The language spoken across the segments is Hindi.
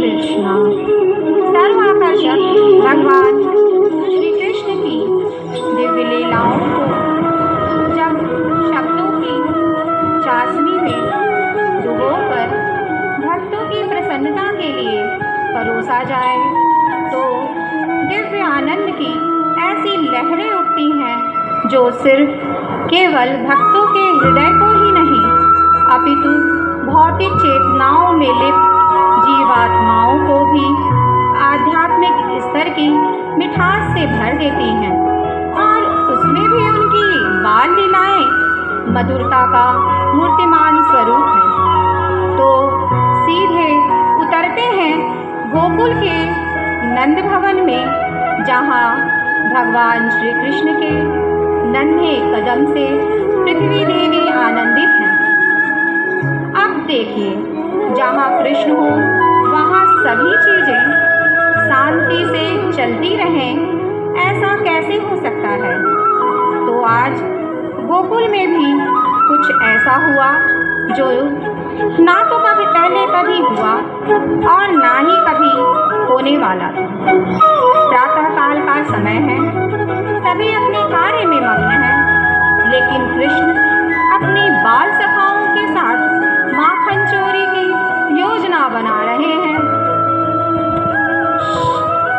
कृष्ण। सर्वाकर्षक भगवान श्री कृष्ण की दिव्य लीलाओं को जब शब्दों की चाशनी में डुबोकर भक्तों की प्रसन्नता के लिए परोसा जाए तो दिव्य आनंद की ऐसी लहरें उठती हैं जो सिर्फ केवल भक्तों के हृदय को ही नहीं अपितु भौतिक चेतनाओं में लिप्त जीवात्माओं को भी आध्यात्मिक स्तर की मिठास से भर देती हैं और उसमें भी उनकी बाल लीलाएं मधुरता का मूर्तिमान स्वरूप है। तो सीधे उतरते हैं गोकुल के नंद भवन में, जहाँ भगवान श्री कृष्ण के नन्हे कदम से पृथ्वी देवी आनंदित हैं। अब देखिए, जहाँ कृष्ण हो वहाँ सभी चीजें शांति से चलती रहें, ऐसा कैसे हो सकता है? तो आज गोकुल में भी कुछ ऐसा हुआ जो ना तो कभी पहले कभी हुआ और ना ही कभी होने वाला था। प्रातःकाल का समय है, सभी अपने कार्य में मग्न हैं, लेकिन कृष्ण अपनी बाल सखाओं के साथ माखन चोरी की योजना बना रहे हैं।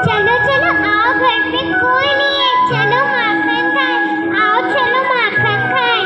चलो चलो आओ, घर पे कोई नहीं है, चलो माखन खाएं। आओ चलो माखन खाएं।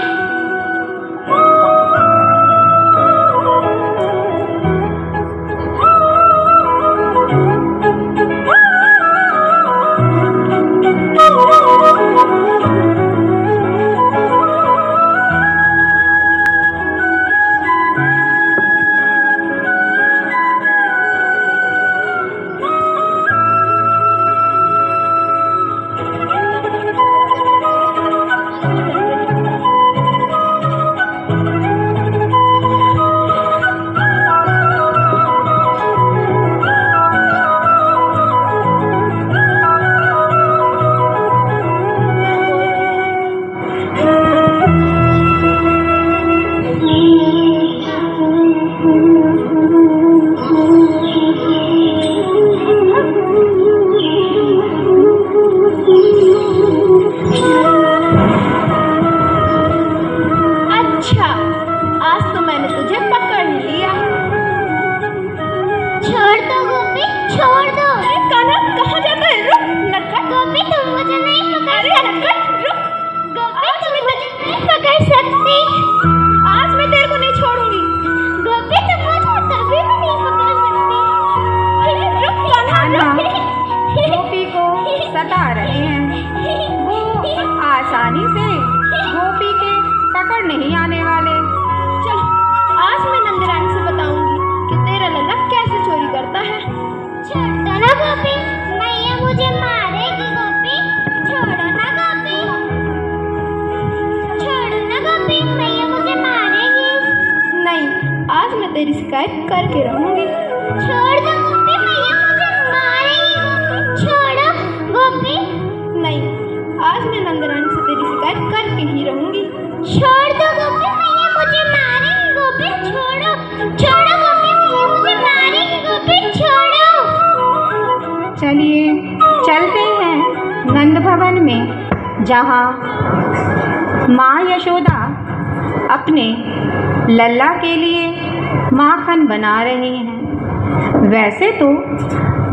आसानी से गोपी के पकड़ नहीं आने वाले। चल, आज मैं नंदरानी से बताऊंगी कि तेरा लल्ला कैसे चोरी करता है। छोड़ो ना गोपी, मैया मुझे मारेगी। गोपी छोड़ो ना गोपी, छोड़ो ना गोपी, मैया मुझे मारेगी। नहीं, आज मैं तेरी शिकायत करके रहूंगी। छोड़ दो गोपी, मैया मुझे मारेगी। गोपी छोड़ो गोपी। नहीं, आज मैं नंदरानी से तेरी शिकायत करके ही रहूंगी। छोड़ दो गोपी, मैया मुझे मारेगी। गोपी छोड़ो, छोड़ो गोपी, मैया मुझे मारेगी। गोपी छोड़ो। चलिए चलते हैं नंद भवन में, जहाँ माँ यशोदा अपने लल्ला के लिए माखन बना रही हैं। वैसे तो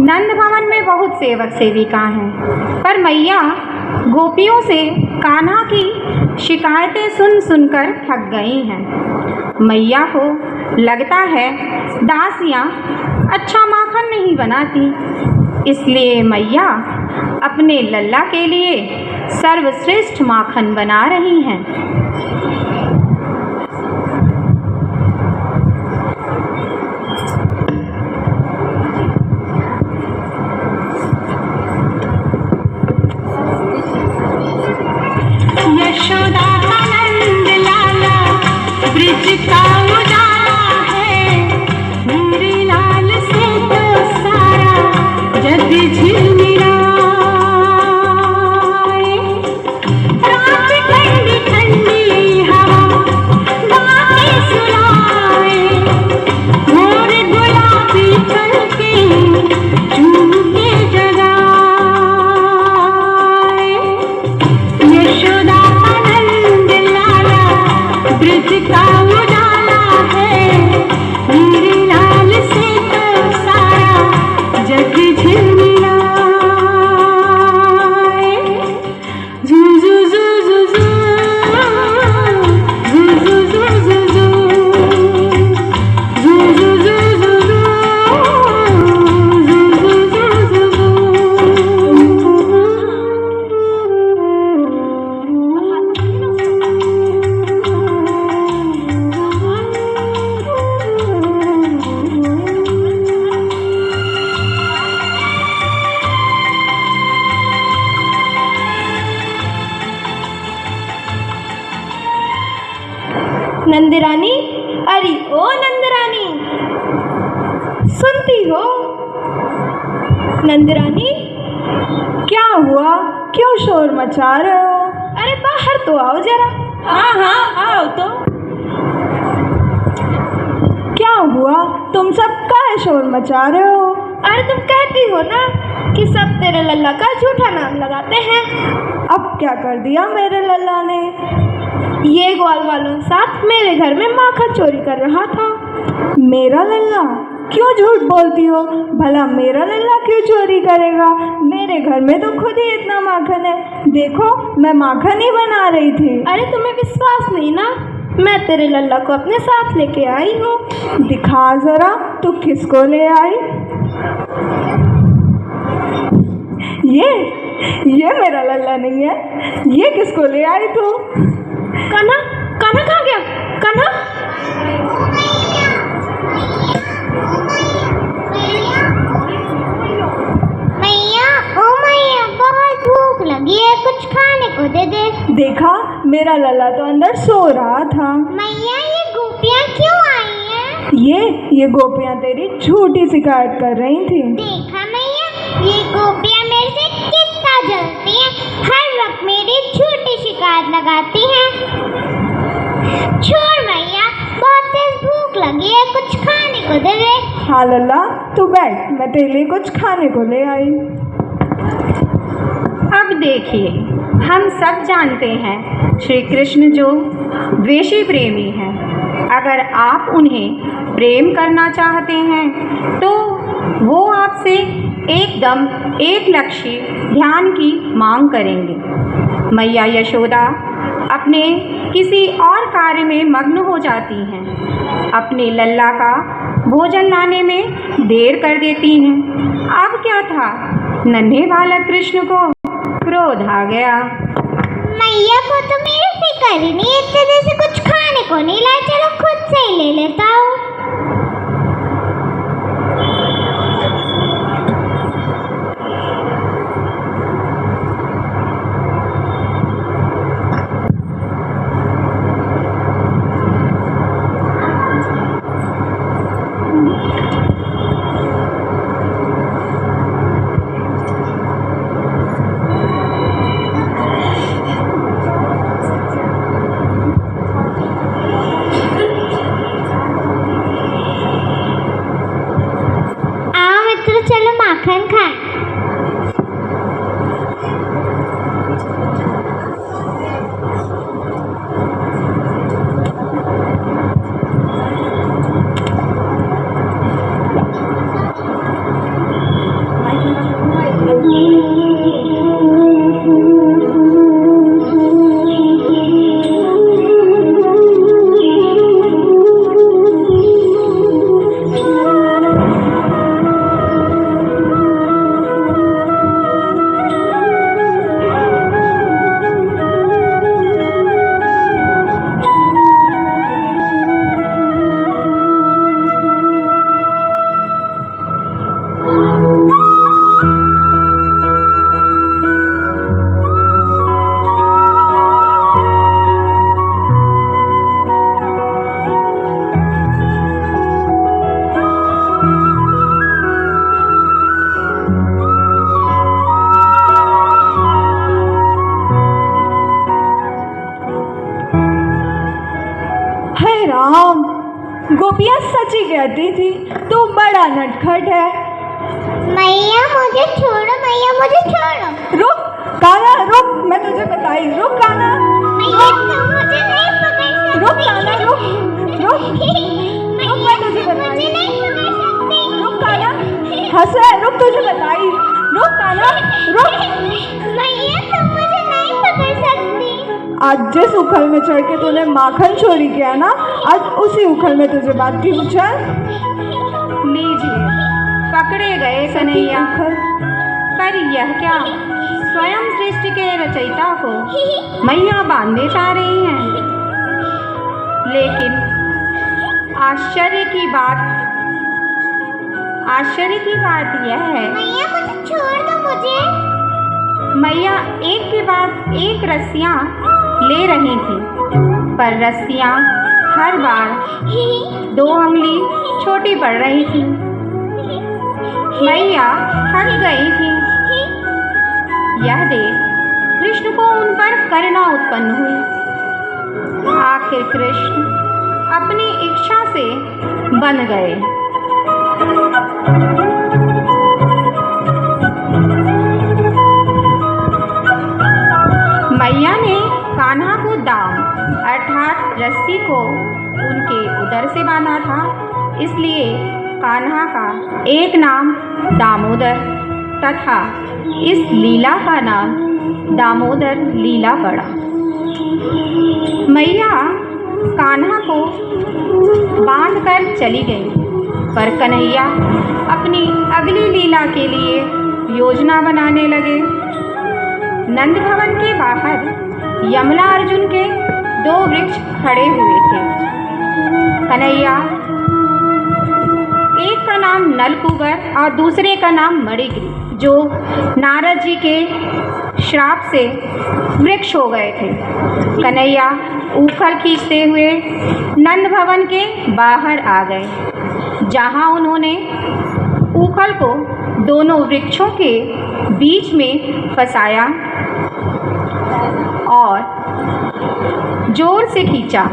नंद भवन में बहुत सेवक सेविका हैं, पर मैया गोपियों से कान्हा की शिकायतें सुन सुनकर थक गई हैं। मैया को लगता है दासियाँ अच्छा माखन नहीं बनाती, इसलिए मैया अपने लल्ला के लिए सर्वश्रेष्ठ माखन बना रही हैं। यशोदा का नंद लाला ब्रिज का उजाला है, मेरे लाल से तो सारा जग झिलमिलाए। रात ठंडी ठंडी ब्रिज का उजाला है, मेरे लाल से तो सारा जग झिलमिलाए। जू जू जू जू जू, जू जू जू जू जू, जू जू जू जू जू, जू जू जू जू नंदरानी, अरे ओ नंदरानी, सुनती हो? नंदरानी, क्या हुआ? क्यों शोर मचा रहे हो? अरे बाहर तो आओ जरा। हाँ हाँ आओ तो। क्या हुआ? तुम सब काहे शोर मचा रहे हो? अरे तुम कहती हो ना कि सब तेरे लल्ला का झूठा नाम लगाते हैं। अब क्या कर दिया मेरे लल्ला ने? ये ग्वाल वालों के साथ मेरे घर में माखन चोरी कर रहा था। मेरा लल्ला? क्यों झूठ बोलती हो? भला मेरा लल्ला क्यों चोरी करेगा? मेरे घर में तो खुद ही इतना माखन है। देखो मैं माखन ही बना रही थी। अरे तुम्हें विश्वास नहीं ना? मैं तेरे लल्ला को अपने साथ लेके आई हूँ। दिखा जरा, तू किसको ले आई? ये मेरा लल्ला नहीं है। ये किसको ले आई तू? कान्हा, कान्हा कहाँ गया? कान्हा, मैया, ओ मैया, बहुत भूख लगी है, कुछ खाने को दे दे। देखा, मेरा लल्ला तो अंदर सो रहा था। मैया, ये गोपियाँ क्यों आई हैं? ये गोपियाँ तेरी झूठी शिकायत कर रही थी। देखा मैया, ये गोपियाँ मेरे से कितना जलती हैं, हर वक्त मेरी झूठी शिकायत लगाती हैं। छोड़ मैया, बहुत तेज भूख लगी है, कुछ खाने को दे दे। हाँ लल्ला, तू बैठ, मैं तेरे लिए कुछ खाने को ले आई। अब देखिए, हम सब जानते हैं श्री कृष्ण जो द्वेषी प्रेमी हैं। अगर आप उन्हें प्रेम करना चाहते हैं तो वो आपसे एकदम एक लक्ष्य ध्यान की मांग करेंगे। मैया यशोदा अपने किसी और कार्य में मग्न हो जाती हैं, अपने लल्ला का भोजन लाने में देर कर देती हैं। अब क्या था, नन्हे बालक कृष्ण को क्रोध आ गया। मैया को तो मेरी फिक्र ही नहीं, इतने देर से कुछ खाने को नहीं लाए, चलो खुद से ही ले लेता हूँ। चलो माखन खाएं। गोपियाँ सच ही कहती थी, तू बड़ा नटखट है। मैया मुझे छोड़ो, मैया मुझे छोड़ो। रुक कान्हा रुक, मैं तुझे बताई, रुक कान्हा। मैया तुम मुझे नहीं पकड़ सकती। रुक कान्हा, रुक। मैं तुझे बताई। मुझे नहीं पकड़ सकती। रुक कान्हा, हंस रहा है, रुक तुझे बताई। रुक कान्हा, रुक। मैया तुम मुझे नहीं पकड़ सकती। आज जिस उखल में चढ़ के तूने माखन चोरी किया ना, आज उसी उखल में तुझे बांधती हूँ। चल। लीजिए, पकड़े गए कन्हैया। उखल। पर यह क्या, स्वयं सृष्टि के रचयिता को मैया बांधने चाह रही हैं। लेकिन आश्चर्य की बात यह है, मैया मुझे छोड़ दो। मुझे मैया एक के बाद एक रस्सियाँ ले रही थी, पर रस्सियाँ हर बार 2 उंगली छोटी पड़ रही थी। मैया थक गई थी। यह देख कृष्ण को उन पर करुणा उत्पन्न हुई। आखिर कृष्ण अपनी इच्छा से बन गए। मैया ने कान्हा को दाम अर्थात रस्सी को उनके उदर से बांधा था, इसलिए कान्हा का एक नाम दामोदर तथा इस लीला का नाम दामोदर लीला पड़ा। मैया कान्हा को बांधकर चली गई, पर कन्हैया अपनी अगली लीला के लिए योजना बनाने लगे। नंद भवन के बाहर यमला अर्जुन के 2 वृक्ष खड़े हुए थे। कन्हैया, एक का नाम नलकूबर और दूसरे का नाम मणिगिरी, जो नारद जी के श्राप से वृक्ष हो गए थे। कन्हैया उखल खींचते हुए नंद भवन के बाहर आ गए, जहां उन्होंने उखल को दोनों वृक्षों के बीच में फंसाया और जोर से खींचा।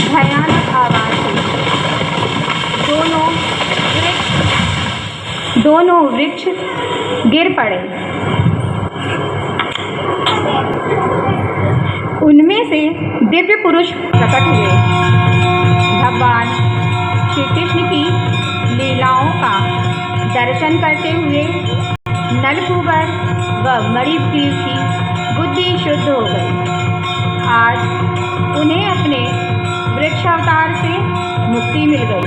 भयानक आवाज से दोनों वृक्ष गिर पड़े। उनमें से दिव्य पुरुष प्रकट हुए। भगवान श्री कृष्ण की लीलाओं का दर्शन करते हुए नलकूबर व मणिगिरी की बुद्धि शुद्ध हो गई। आज उन्हें अपने वृक्षावतार से मुक्ति मिल गई।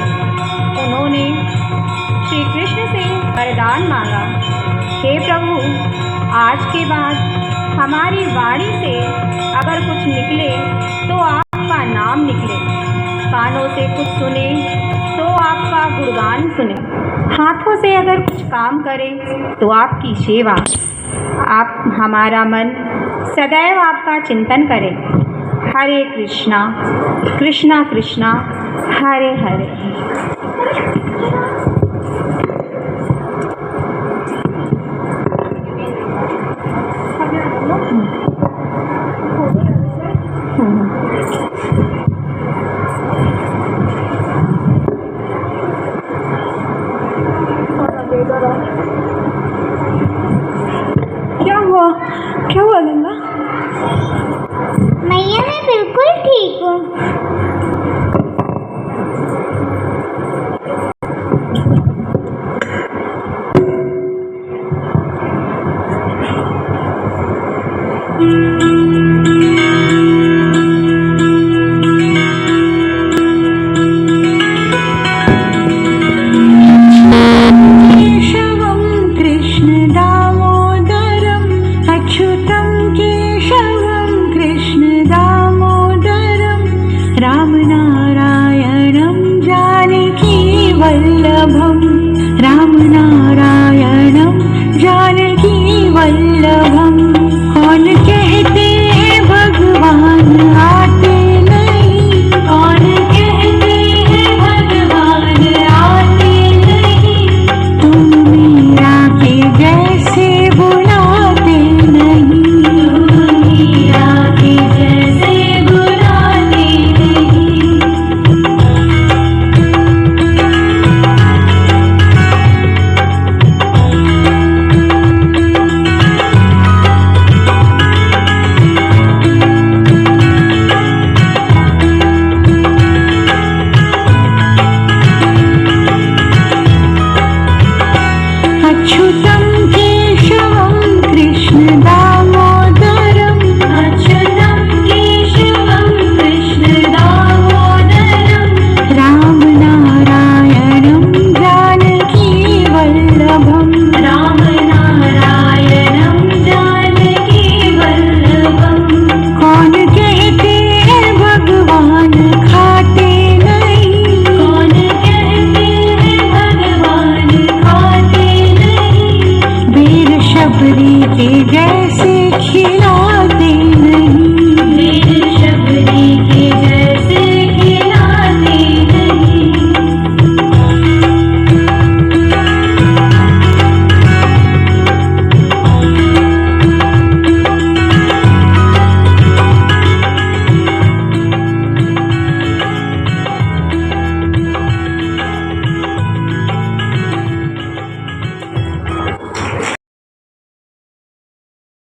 उन्होंने श्री कृष्ण से वरदान मांगा, हे प्रभु, आज के बाद हमारी वाणी से अगर कुछ निकले तो आपका नाम निकले, कानों से कुछ सुने तो आपका गुणगान सुने, हाथों से अगर कुछ काम करें तो आपकी सेवा, आप हमारा मन सदैव आपका चिंतन करें। हरे कृष्णा कृष्णा कृष्णा हरे हरे।